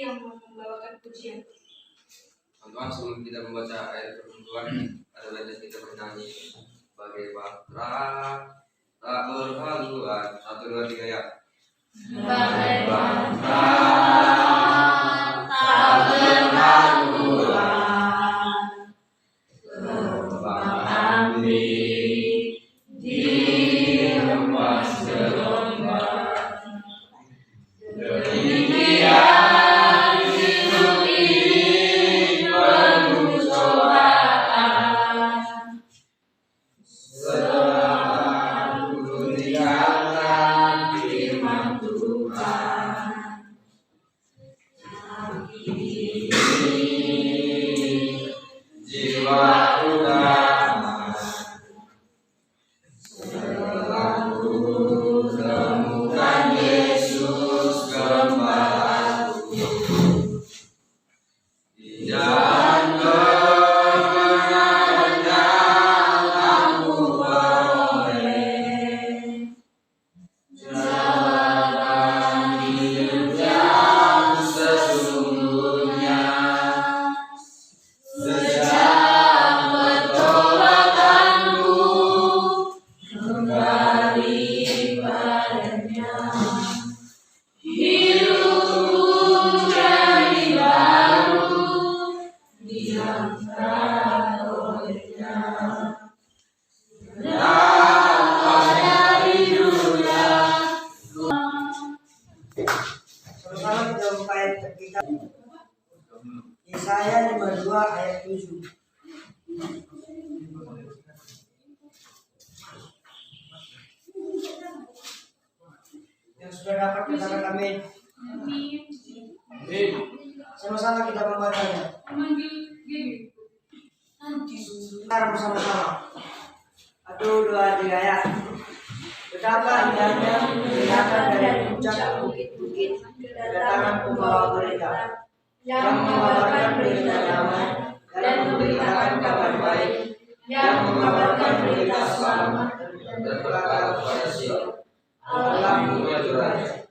yang membawakan pujian. Teman-teman, sebelum kita membaca ayat Tuhan, ada baiknya kita bernyanyi sebagai bangsa tak berhaluan. 1, 2, 3 ya. Sebagai bangsa tak berhaluan, terbang ambing di lemas gelombang. Demikian hidup ini penuh cobaan, selalu tinggalkan firman Tuhan. Tapi jiwaku damai selalu temukan Yesus Gembalaku di jalan kebenaran yang aku beroleh, jalan hidup yang sesungguhnya. Sejak pertobatanku kembali padanya, hidupku jadi baru diangkat olehnya. Pada hidupnya Sama-sama kita buka ayat kita. Yesaya 52 ayat 7. Yang sudah dapat katakan amin. Sama-sama kita membacanya. Sekarang bersama-sama. 1, 2, 3 ya. Betapa indahnya kelihatan dari puncak bukit-bukit kedatangan pembawa berita yang mengabarkan berita damai dan memberitakan kabar baik, yang mengabarkan berita selamat dan berkata kepada Sion, Allahmu berdoa.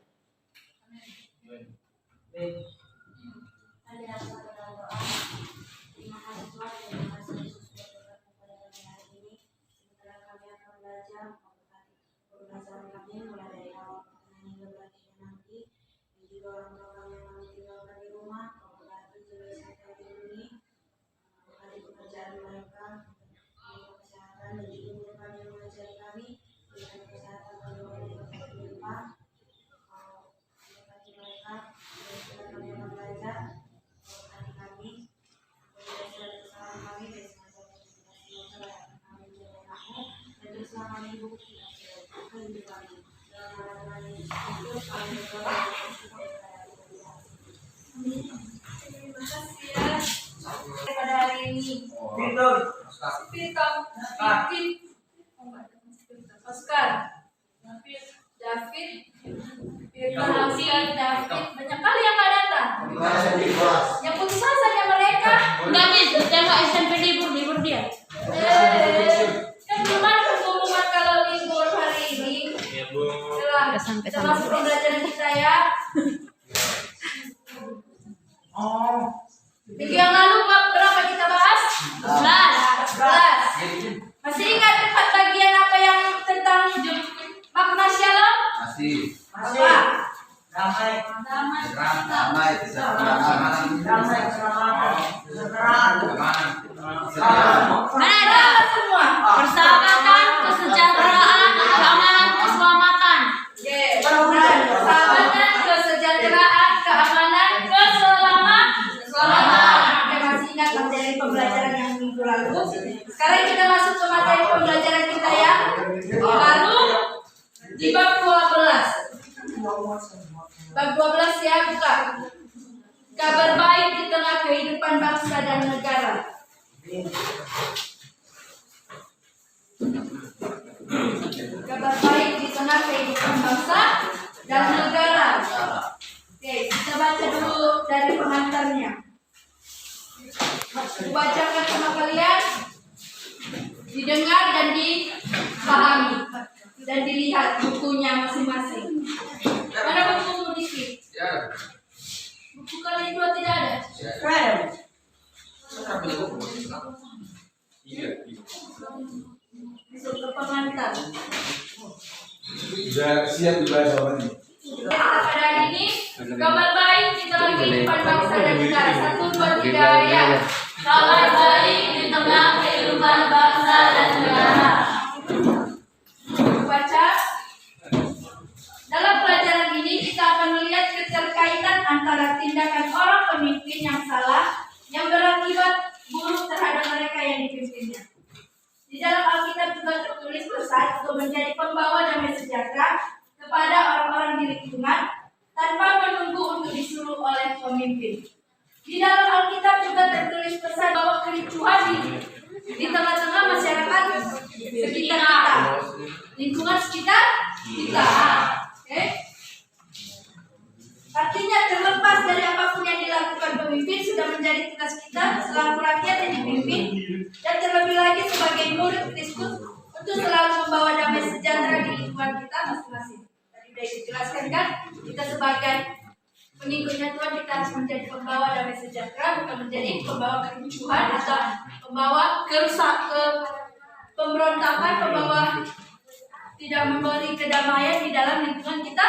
Pembelajaran kami mulai dari awal pertengahan hingga berakhirnya nanti, dan juga orang tua kami yang kami tinggalkan di rumah, kau berkati jiwa sampai dilindungi, berkati pekerjaan mereka, berikan kesehatan dan juga Tuhan yang mengajari kami, berikan kesehatan bagi orang yang berlimpah, kau berkati mereka, dan kami yang belajar, kau berkati kami, dari segala kesalahan kami, dari segala kami menjaga kamu, dan teruslah kami bukti. Terima kasih ya pada hari ini. Oscar, David, banyak kali yang nggak datang. Yang putus asa saja mereka. Enggak bisa, tengok SMP libur dia. Kan gimana pengumuman kalau libur hari ini? Sampai Termasuk pembelajaran kita ya. Minggu yang lalu berapa kita bahas? 11. Masih ingat tempat bagian apa yang tentang makna shalom? Masih. Apa? Damai, Damai, Mana ada Semua. persahabatan, kesejahteraan, keamanan, keselamatan. Persahabatan, kesejahteraan, keamanan, keselamatan. Kita masih ingat materi pembelajaran yang minggu lalu. Sekarang kita masuk ke materi pembelajaran kita ya. Lalu di bab 12. Bab 12 ya, buka. Kabar baik di tengah kehidupan bangsa dan negara. Kabar baik di tengah kehidupan bangsa dan negara. Oke, kita baca dulu dari pengantarnya. Kubacakan sama kalian, didengar dan dipahami dan dilihat bukunya masing-masing. Mana bukumu Diki? Ya. Bukan itu tidak ada. Keren. Kenapa punya buku? Iya. Masuk ke pengantar. Sudah siap dibaca jawabannya. Kita pada hari ini kabar baik di tengah kehidupan bangsa dan negara. 1, 2, 3 ya. Kabar baik di tengah kehidupan bangsa dan negara. Baca. Dalam pelajaran ini kita akan melihat keterkaitan antara tindakan orang pemimpin yang salah yang berakibat buruk terhadap mereka yang dipimpinnya. Di dalam Alkitab juga tertulis pesan untuk menjadi pembawa damai sejahtera kepada orang-orang di lingkungan tanpa menunggu untuk disuruh oleh pemimpin. Di dalam Alkitab juga tertulis pesan bahwa kericuhan di tengah-tengah masyarakat sekitar kita, lingkungan sekitar kita. Oke? Artinya terlepas dari apapun yang dilakukan pemimpin sudah menjadi tugas kita selaku rakyat yang dipimpin dan terlebih lagi sebagai murid Kristus untuk selalu membawa damai sejahtera di lingkungan kita masing-masing. Tadi sudah dijelaskan kan, kita sebagai pengikutnya Tuhan kita harus menjadi pembawa damai sejahtera, bukan menjadi pembawa kericuhan atau pembawa pemberontakan, pembawa tidak memberi kedamaian di dalam lingkungan kita,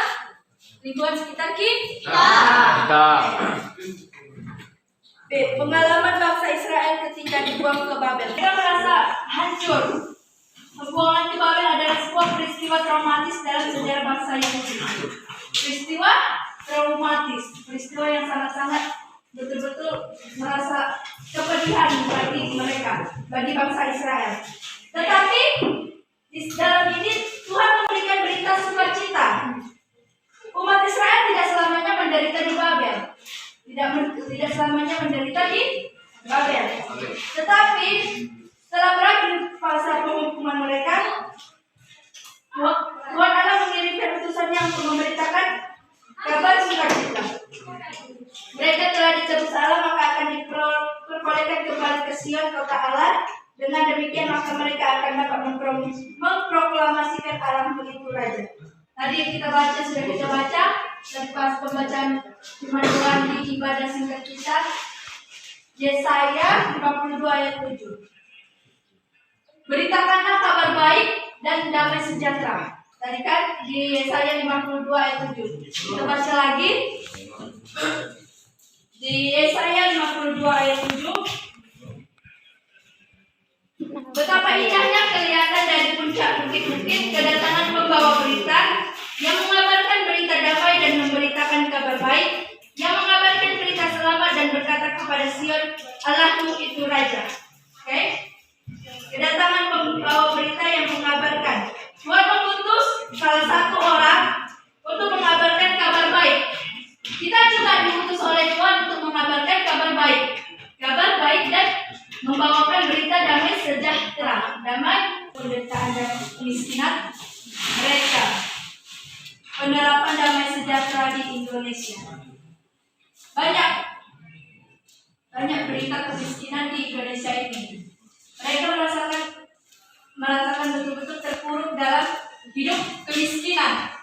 lingkungan sekitar kita. B. Pengalaman bangsa Israel ketika dibuang ke Babel. Mereka merasa hancur. Pembuangan ke Babel adalah sebuah peristiwa traumatis dalam sejarah bangsa Yahudi. Peristiwa traumatis, peristiwa yang sangat-sangat betul-betul merasa kepedihan bagi mereka, bagi bangsa Israel. Tetapi di dalam ini Tuhan memberikan berita sukacita. Umat Israel tidak selamanya menderita di Babel. Tidak selamanya menderita di Babel. Tetapi setelah berakhir masa penghukuman mereka, Tuhan Allah mengirimkan utusannya untuk memberitakan kabar sukacita. Mereka telah ditebus Allah, maka akan diperbolehkan kembali ke Sion, kota Allah. Dengan demikian maka mereka akan dapat memproklamasikan Allah begitu Raja. Tadi yang kita baca sudah kita baca dan pas pembacaan firman Tuhan di ibadah singkat kita Yesaya 52 ayat 7. Beritakanlah kabar baik dan damai sejahtera. Tadi kan di Yesaya 52 ayat 7. Kita baca lagi di Yesaya 52 ayat 7. Betapa indahnya kelihatan dari puncak bukit-bukit kedatangan pembawa berita yang mengabarkan berita damai dan memberitakan kabar baik, yang mengabarkan berita selamat dan berkata kepada Sion, Allahmu itu Raja. Oke? Kedatangan pembawa berita yang mengabarkan. Tuhan mengutus salah satu orang untuk mengabarkan kabar baik. Kita juga diutus oleh Tuhan untuk mengabarkan kabar baik. Kabar baik dan membawakan berita damai sejahtera, damai penderitaan dan kemiskinan mereka. Penerapan damai sejahtera di Indonesia. Banyak berita kemiskinan di Indonesia ini. Mereka merasakan betul-betul terpuruk dalam hidup kemiskinan.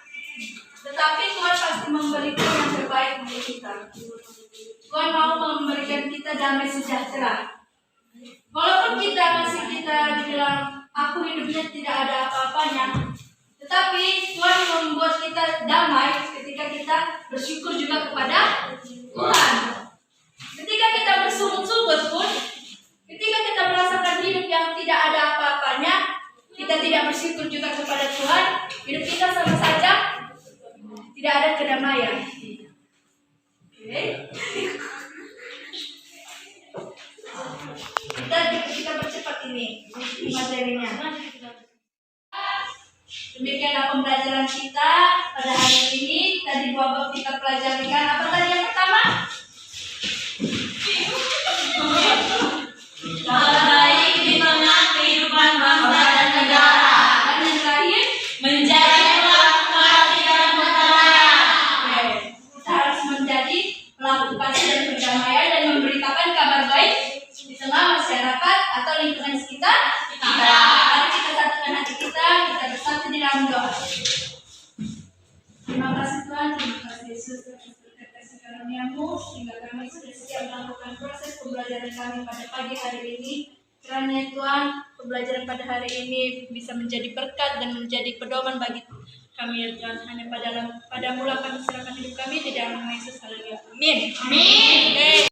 Tetapi Tuhan pasti memberikan yang terbaik untuk kita. Tuhan mau memberikan kita damai sejahtera. Walaupun kita dibilang aku hidupnya tidak ada apa-apanya, tetapi Tuhan membuat kita damai ketika kita bersyukur juga kepada Tuhan. Ketika kita bersungut-sungut pun, ketika kita merasakan hidup yang tidak ada apa-apanya, kita tidak bersyukur juga kepada Tuhan, hidup kita sama saja tidak ada kedamaian. Oke. Kita percepat ini materinya. Demikianlah pembelajaran kita pada hari ini. Tadi 2 bab kita pelajari kan. Apa tadi yang pertama? Kabar baik di tengah kehidupan bangsa dan negara. Dan yang terakhir Menjadi pelaku kasih dan perdamaian. Oke. Kita harus menjadi pelaku kasih dan perdamaian dan memberitakan kabar baik di tengah masyarakat atau lingkungan sekitar kita. Mari kita satukan hati kita bersatu di dalam doa. Terima kasih Tuhan, terima kasih Yesus atas berkat kasih karunia-Mu. pembelajaran kami pada pagi hari ini. Kiranya Tuhan, pembelajaran pada hari ini bisa menjadi berkat dan menjadi pedoman bagi kami ya Tuhan. Hanya pada mula kami serahkan hidup kami di dalam nama Yesus. Haleluya. Amin. Amin. Oke.